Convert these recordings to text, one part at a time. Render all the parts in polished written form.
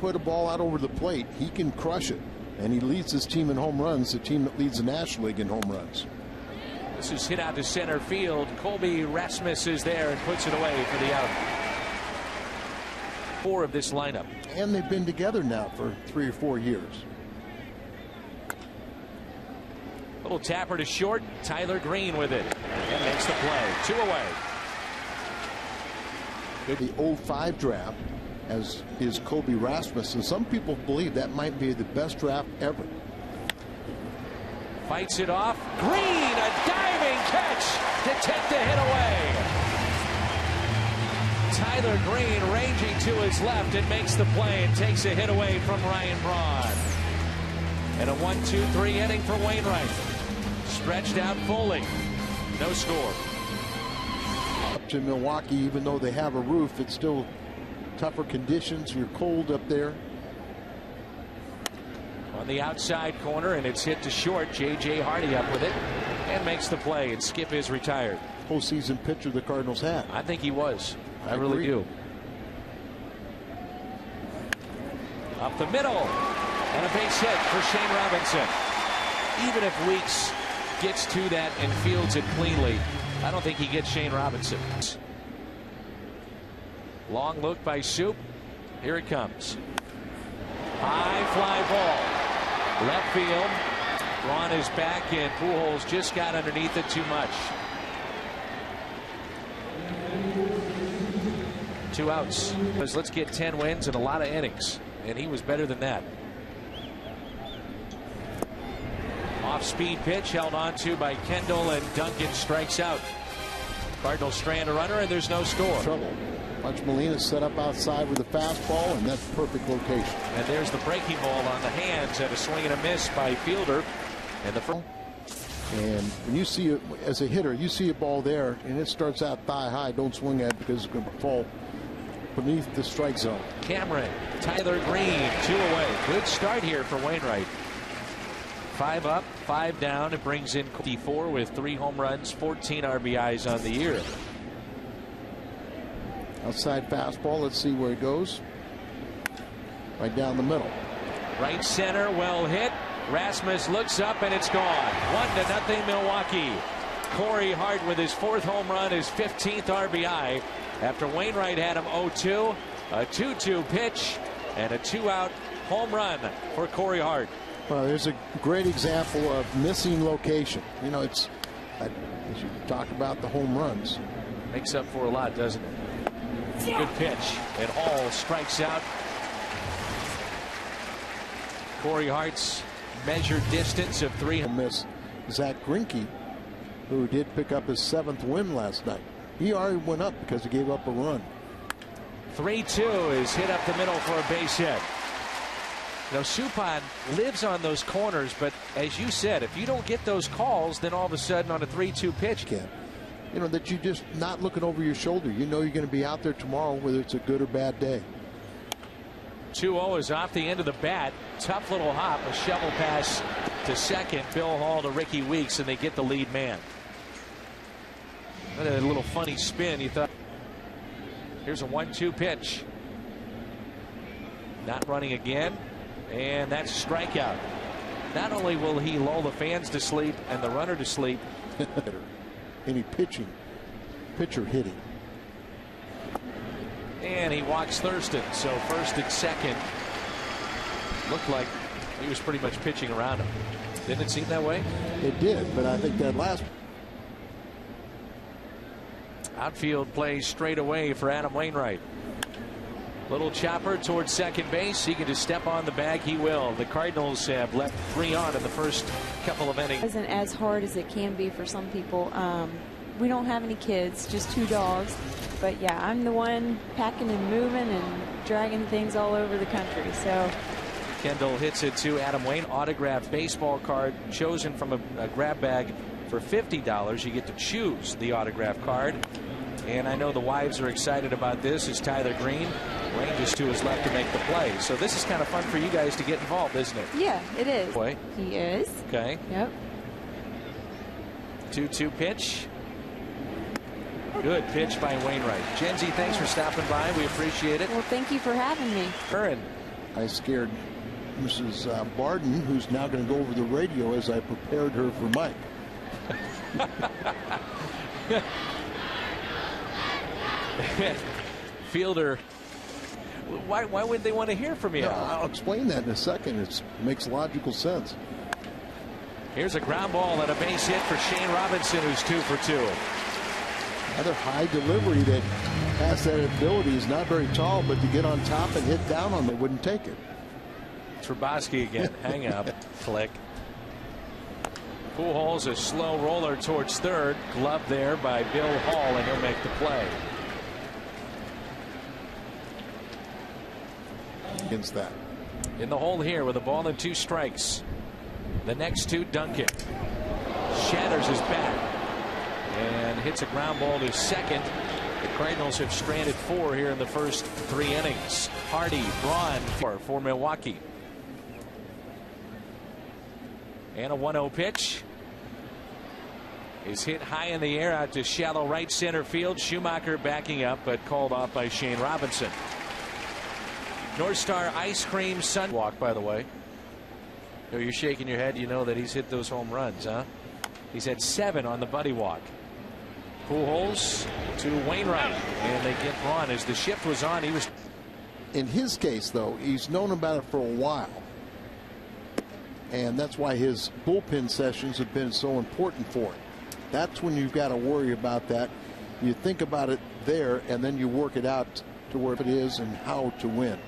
put a ball out over the plate, he can crush it. And he leads his team in home runs, the team that leads the National League in home runs. This is hit out to center field. Colby Rasmus is there and puts it away for the out. 4 of this lineup. And they've been together now for 3 or 4 years. Little tapper to short. Tyler Green with it. And makes the play. 2 away. The 05 draft, as is Colby Rasmus, and some people believe that might be the best draft ever. Fights it off. Green, a diving catch to take the hit away. Tyler Green ranging to his left and makes the play and takes a hit away from Ryan Braun. And a 1-2-3 inning for Wainwright. Stretched out Foley. No score. Up to Milwaukee, even though they have a roof, it's still tougher conditions. You're cold up there. On the outside corner, and it's hit to short. J.J. Hardy up with it and makes the play, and Skip is retired. Postseason pitcher the Cardinals had. I think he was. I really do. Up the middle, and a base hit for Shane Robinson. Even if Weeks gets to that and fields it cleanly, I don't think he gets Shane Robinson. Long look by Soup. Here it comes. High fly ball. Left field. Braun is back, and Pujols just got underneath it too much. 2 outs. Let's get 10 wins and a lot of innings, and he was better than that. Off-speed pitch held on to by Kendall, and Duncan strikes out. Cardinals strand a runner, and there's no score. Trouble. Watch Molina set up outside with a fastball, and that's perfect location. And there's the breaking ball on the hands, and a swing and a miss by Fielder. And when you see it as a hitter, you see a ball there, and it starts out thigh high. Don't swing at it because it's going to fall beneath the strike zone. Cameron, Tyler Green, 2 away. Good start here for Wainwright. 5 up, 5 down. It brings in 54 with 3 home runs, 14 RBIs on the year. Outside fastball. Let's see where it goes. Right down the middle. Right center, well hit. Rasmus looks up, and it's gone. 1-0 Milwaukee. Corey Hart with his 4th home run, his 15th RBI. After Wainwright had him 0-2. A 2-2 pitch and a 2-out home run for Corey Hart. Well, there's a great example of missing location. You know, it's as you talk about the home runs. Makes up for a lot, doesn't it? Good pitch, and Hall strikes out. Corey Hart's measured distance of 3. Miss Zach Greinke, who did pick up his 7th win last night. He already went up because he gave up a run. 3-2 is hit up the middle for a base hit. You know, Suppan lives on those corners, but as you said, if you don't get those calls, then all of a sudden on a 3-2 pitch, you know, that you just not looking over your shoulder. You know you're going to be out there tomorrow, whether it's a good or bad day. 2-0 is off the end of the bat. Tough little hop, a shovel pass to second. Bill Hall to Ricky Weeks, and they get the lead man. A little funny spin. You thought, here's a 1-2 pitch. Not running again, and that's a strikeout. Not only will he lull the fans to sleep and the runner to sleep. Any pitcher hitting. And he walks Thurston, so first and second. Looked like he was pretty much pitching around him. Didn't it seem that way? It did, but I think that last outfield plays straight away for Adam Wainwright. Little chopper towards second base. He can just step on the bag. He will. The Cardinals have left 3 on in the first couple of innings. It isn't as hard as it can be for some people. We don't have any kids, just 2 dogs. But yeah, I'm the one packing and moving and dragging things all over the country. So Kendall hits it to Adam Wayne. Autographed baseball card chosen from a grab bag for $50. You get to choose the autograph card. And I know the wives are excited about this as Tyler Green ranges to his left to make the play. So this is kind of fun for you guys to get involved, isn't it? Yeah, it is. Boy. He is. Okay. Yep. 2-2 pitch. Good pitch by Wainwright. Jenzy, thanks for stopping by. We appreciate it. Well, thank you for having me. And I scared Mrs. Barden, who's now going to go over the radio as I prepared her for Mike. Fielder, why would they want to hear from you? No, I'll explain that in a second. It makes logical sense. Here's a ground ball and a base hit for Shane Robinson, who's 2 for 2. Another high delivery that has that ability. Is not very tall, but to get on top and hit down on it, wouldn't take it. Trubosky again. Hang up. Flick. Pujols a slow roller towards third. Glove there by Bill Hall, and he'll make the play. Against that. In the hole here with a ball and 2 strikes. The next 2, Duncan shatters his bat and hits a ground ball to second. The Cardinals have stranded 4 here in the first 3 innings. Hardy, Braun for Milwaukee. And a 1-0 pitch is hit high in the air out to shallow right center field. Schumacher backing up, but called off by Shane Robinson. North Star Ice Cream Sun walk, by the way. You're shaking your head. You know that he's hit those home runs, huh? He's had 7 on the Buddy Walk. Pujols to Wainwright, and they get Braun as the shift was on. He was. In his case, though, he's known about it for a while, and that's why his bullpen sessions have been so important for him. That's when you've got to worry about that. You think about it there, and then you work it out to where it is and how to win.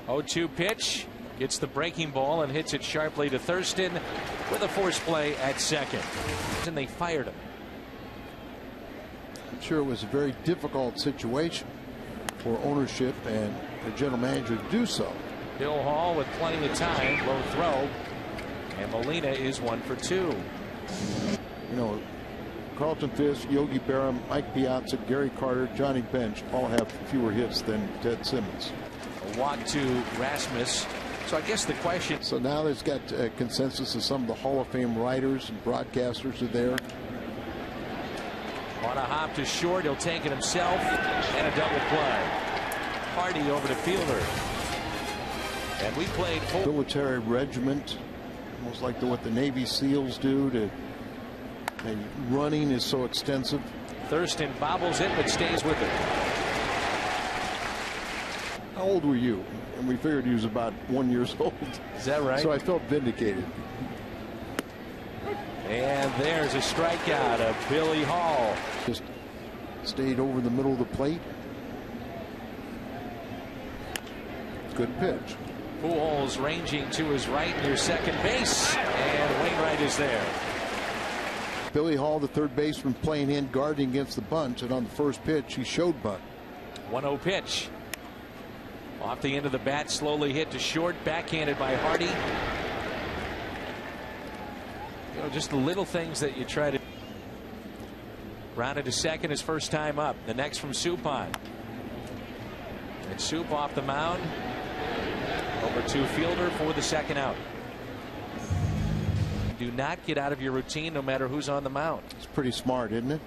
0-2 pitch. Gets the breaking ball and hits it sharply to Thurston with a force play at second. And they fired him. I'm sure it was a very difficult situation for ownership and the general manager to do so. Bill Hall with plenty of time. Low throw. And Molina is 1 for 2. You know, Carlton Fisk, Yogi Berra, Mike Piazza, Gary Carter, Johnny Bench all have fewer hits than Ted Simmons. A walk to Rasmus. So I guess the question. So now there's got a consensus of some of the Hall of Fame writers and broadcasters are there. On a hop to short, he'll take it himself, and a double play. Hardy over to Fielder. And we played military regiment, almost like what the Navy SEALs do. And running is so extensive. Thurston bobbles it, but stays with it. How old were you? And we figured he was about 1 year old. Is that right? So I felt vindicated. And there's a strikeout of Billy Hall. Just stayed over the middle of the plate. Good pitch. Pujols ranging to his right near second base, and Wainwright is there. Billy Hall, the third baseman, playing in, guarding against the bunt, and on the first pitch he showed bunt. 1-0 pitch. Off the end of the bat, slowly hit to short, backhanded by Hardy. You know, just the little things that you try to. Grounded to second his first time up. The next from Suppan. And Soup off the mound. Over to Fielder for the second out. Do not get out of your routine no matter who's on the mound. It's pretty smart, isn't it?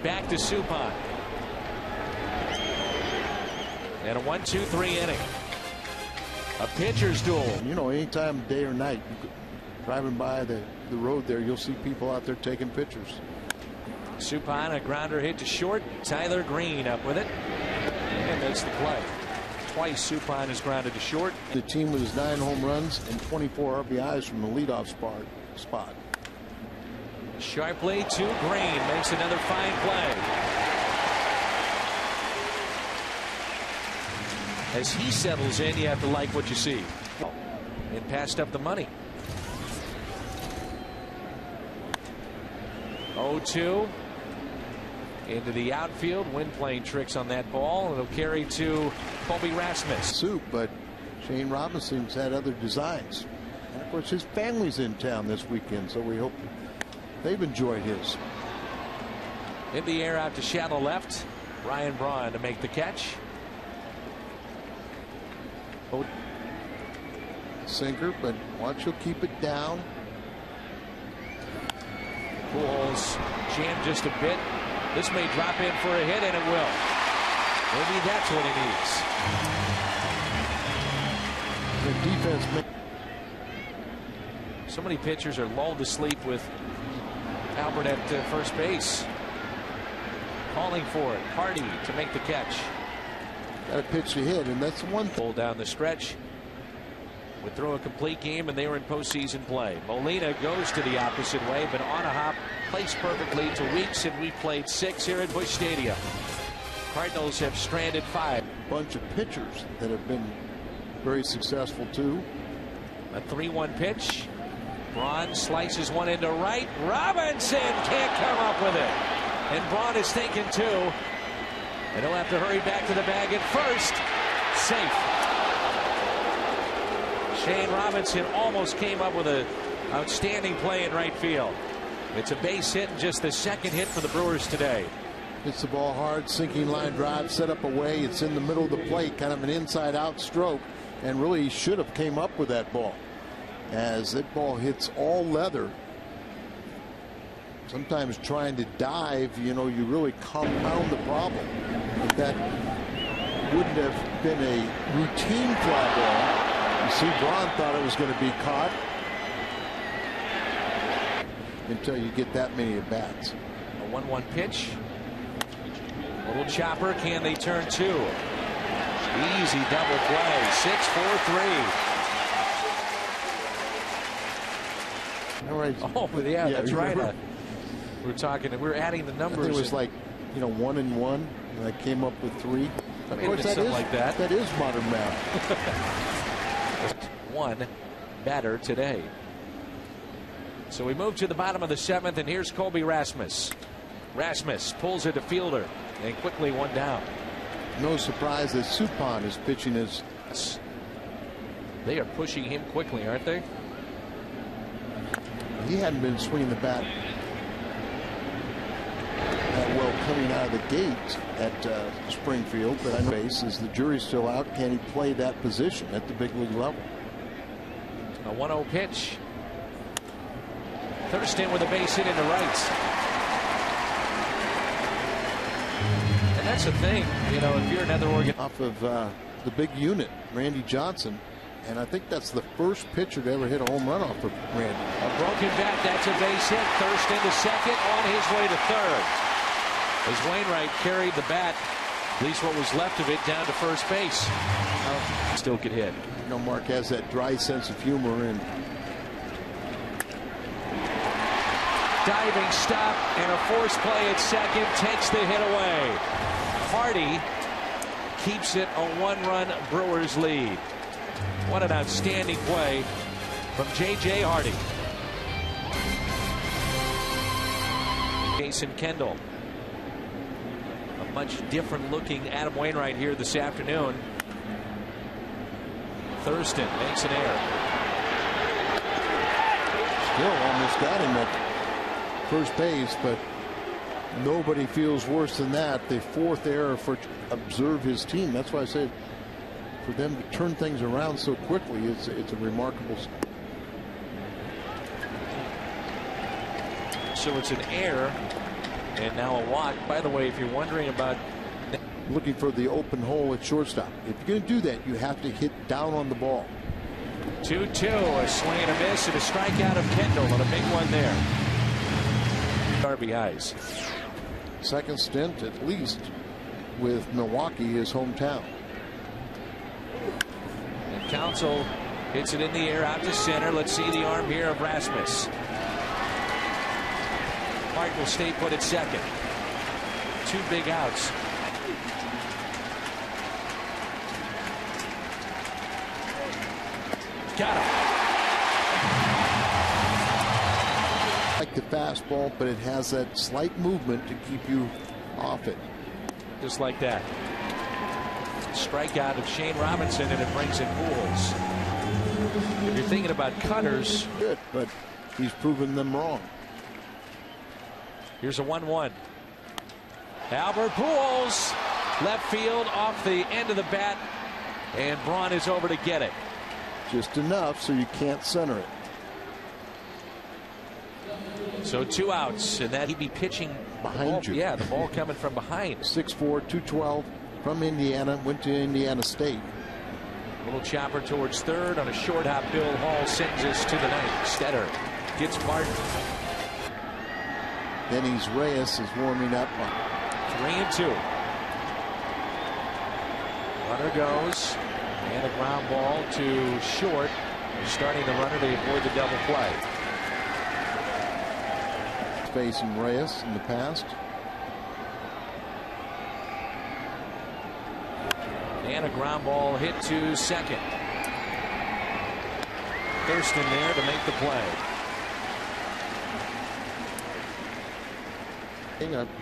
Back to Suppan. And a 1-2-3 inning. A pitcher's duel. You know, anytime, day or night, driving by the road there, you'll see people out there taking pictures. Suppan, a grounder hit to short. Tyler Green up with it. And makes the play. Twice Suppan is grounded to short. The team with his 9 home runs and 24 RBIs from the leadoff spot. Sharply to Green. Makes another fine play. As he settles in, you have to like what you see. And passed up the money. 0-2. Into the outfield. Wind playing tricks on that ball. It'll carry to Colby Rasmus. Soup, but Shane Robinson's had other designs. And of course, his family's in town this weekend, so we hope they've enjoyed his. In the air out to shallow left. Ryan Braun to make the catch. Sinker, but watch, he'll keep it down. Pujols jammed just a bit. This may drop in for a hit, and it will. Maybe that's what he needs. The defense. So many pitchers are lulled to sleep with Albert at first base. Calling for it. Hardy to make the catch. Got a pitch to hit, and that's one thing. Pull down the stretch. Would throw a complete game, and they were in postseason play. Molina goes to the opposite way, but on a hop, placed perfectly to Weeks, and we played 6 here at Busch Stadium. Cardinals have stranded 5. Bunch of pitchers that have been very successful too. A 3-1 pitch. Braun slices one into right. Robinson can't come up with it. And Braun is thinking 2. And he'll have to hurry back to the bag at first. Safe. Shane Robinson almost came up with an outstanding play in right field. It's a base hit and just the second hit for the Brewers today. Hits the ball hard, sinking line drive, set up away. It's in the middle of the plate, kind of an inside-out stroke, and really should have came up with that ball. As that ball hits all leather, sometimes trying to dive, you know, you really compound the problem. But that wouldn't have been a routine fly ball. You see, Braun thought it was going to be caught until you get that many at bats. A 1-1 pitch. Little chopper. Can they turn 2? Easy double play. 6-4-3. All right. Oh, yeah, that's right. We're adding the numbers. It was like, you know, 1 and 1, and I came up with 3. Of course, that is like that. That is modern math. 1 batter today. So we move to the bottom of the 7th, and here's Colby Rasmus. Rasmus pulls it to fielder, and quickly 1 down. No surprise that Suppan is pitching his. They are pushing him quickly, aren't they? He hadn't been swinging the bat that well coming out of the gate at Springfield, but I know base is the jury's still out. Can he play that position at the big league level? A 1-0 pitch. Thurston with a base hit into right. And that's the thing, you know, if you're another organ off of the big unit, Randy Johnson, and I think that's the first pitcher to ever hit a home run off of Randy. A broken bat, that's a base hit. Thurston to second, on his way to third. As Wainwright carried the bat, at least what was left of it, down to first base. Still could hit. You know, Mark has that dry sense of humor, and diving stop and a force play at second takes the hit away. Hardy keeps it a 1-run Brewers lead. What an outstanding play from J.J. Hardy. Jason Kendall. A much different looking Adam Wainwright here this afternoon. Thurston makes an error. Still almost got him at first base, but nobody feels worse than that. The 4th error for observe his team. That's why I said for them to turn things around so quickly, it's a remarkable. So it's an error and now a walk. By the way, if you're wondering about looking for the open hole at shortstop, if you're going to do that, you have to hit down on the ball. 2-2, a swing and a miss, and a strikeout of Kendall, and a big one there. RBIs. Second stint, at least, with Milwaukee, his hometown. And Counsell hits it in the air out to center. Let's see the arm here of Rasmus. Hart will stay put at second. 2 big outs. Got him. Like the fastball, but it has that slight movement to keep you off it. Just like that. Strikeout of Shane Robinson, and it brings in Pujols. If you're thinking about cutters, good, but he's proven them wrong. Here's a 1-1. Albert Pujols, left field off the end of the bat, and Braun is over to get it. Just enough so you can't center it. So 2 outs, and that he'd be pitching behind you. Yeah, the ball coming from behind. 6'4", 212 from Indiana, went to Indiana State. Little chopper towards third on a short hop. Bill Hall sends us to the ninth. Stetter gets Martin. Denny's Reyes is warming up. 3-2. Runner goes, and a ground ball to short. Starting the runner to avoid the double play. Facing Reyes in the past. And a ground ball hit to second. Thurston there to make the play.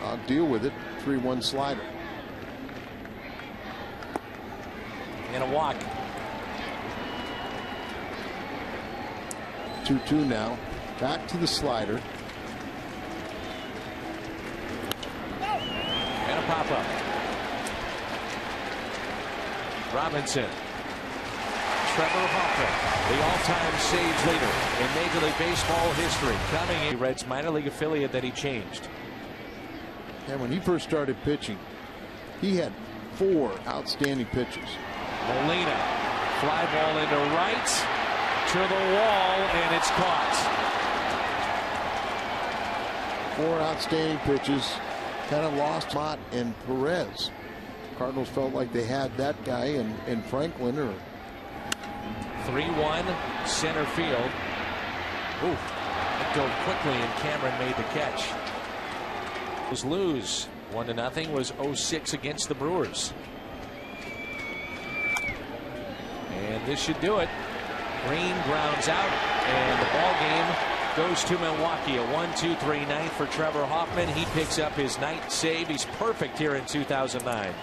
I'll deal with it. 3-1 slider. And a walk. 2-2 now. Back to the slider. And a pop-up. Robinson. Trevor Hoffman, the all-time saves leader in Major League Baseball history, coming in. Reds minor league affiliate that he changed. And when he first started pitching, he had 4 outstanding pitches. Molina, fly ball into right, to the wall, and it's caught. 4 outstanding pitches, kind of lost Mott and Perez. Cardinals felt like they had that guy in Franklin. 3-1 center field. Ooh, it dove quickly, and Cameron made the catch. Lose 1-0 was 0-6 against the Brewers. And this should do it. Green grounds out, and the ball game goes to Milwaukee. A 1-2-3 ninth for Trevor Hoffman. He picks up his ninth save. He's perfect here in 2009.